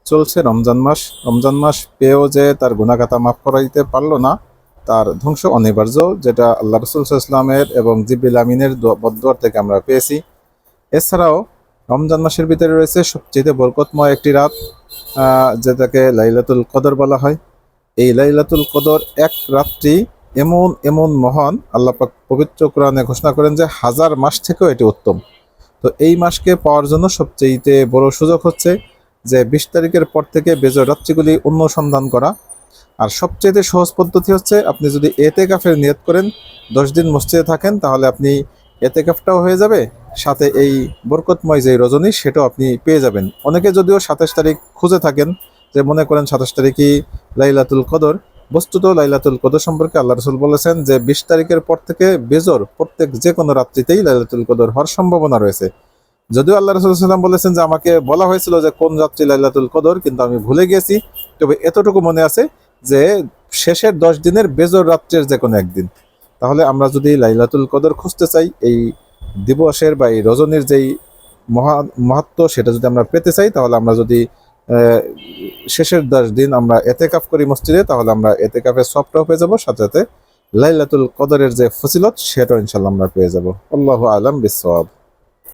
চলছে রমজান মাস। রমজান মাস পেয়েও যে তার গুনাহগাতা মাফ করাইতে পারলো না, তার ধ্বংস অনিবার্য, যেটা আল্লাহ রাসূল সাল্লাল্লাহু আলাইহি ওয়াসাল্লামের এবং জিবরিল আমিনের বদদুয়া থেকে আমরা পেয়েছি। এছাড়াও রমজান মাসের ভিতরে রয়েছে সবচেয়ে বরকতময় একটি রাত, যেটাকে লাইলাতুল কদর বলা হয়। এই লাইলাতুল কদর এক রাত্রি এমন এমন মহান, আল্লাহ পাক পবিত্র কোরআনে ঘোষণা করেন যে 1000 মাস থেকেও এটি উত্তম। তো এই মাসকে পাওয়ার জন্য সবচেয়ে বড় সুযোগ হচ্ছে যে 20 তারিখের পর থেকে বেজর রাত্রিগুলি অনুসন্ধান করা। আর সবচেয়ে সহজ পদ্ধতি হচ্ছে, আপনি যদি এতেকাফের নিয়ত করেন, 10 দিন মসজিদে থাকেন, তাহলে আপনি এতেকাফটাও হয়ে যাবে, সাথে এই বরকতময় যে রজনী সেটাও আপনি পেয়ে যাবেন। অনেকে যদিও 27 তারিখ খুঁজে থাকেন, যে মনে করেন 27 তারিখই লাইলাতুল কদর। বস্তুত লাইলাতুল কদর সম্পর্কে আল্লাহ রাসূল বলেছেন যে 20 তারিখের পর থেকে বেজর প্রত্যেক যে কোনো রাত্রিতেই লাইলাতুল কদর হওয়ার সম্ভাবনা রয়েছে। যদিও আল্লাহ রাসূল সাল্লাল্লাহু আলাইহি ওয়াসাল্লাম বলেছেন যে আমাকে বলা হয়েছিল যে কোন রাত্রি লাইলাতুল কদর, কিন্তু আমি ভুলে গিয়েছি। তবে এতটুকু মনে আছে যে শেষের 10 দিনের বেজর রাত্রের যে কোনো একদিন। তাহলে আমরা যদি লাইলাতুল কদর খুঁজতে চাই, এই দিবসের বা এই রজনীর যেই মাহাত্ম্য সেটা যদি আমরা পেতে চাই, তাহলে আমরা যদি শেষের 10 দিন আমরা এতেকাফ করি মসজিদে, তাহলে আমরা এতেকাফের সবটাও পেয়ে যাবো, সাথে সাথে লাইলাতুল কদরের যে ফজিলত সেটাও ইনশাল্লাহ আমরা পেয়ে যাবো। আল্লাহু আলাম বিসওয়াব।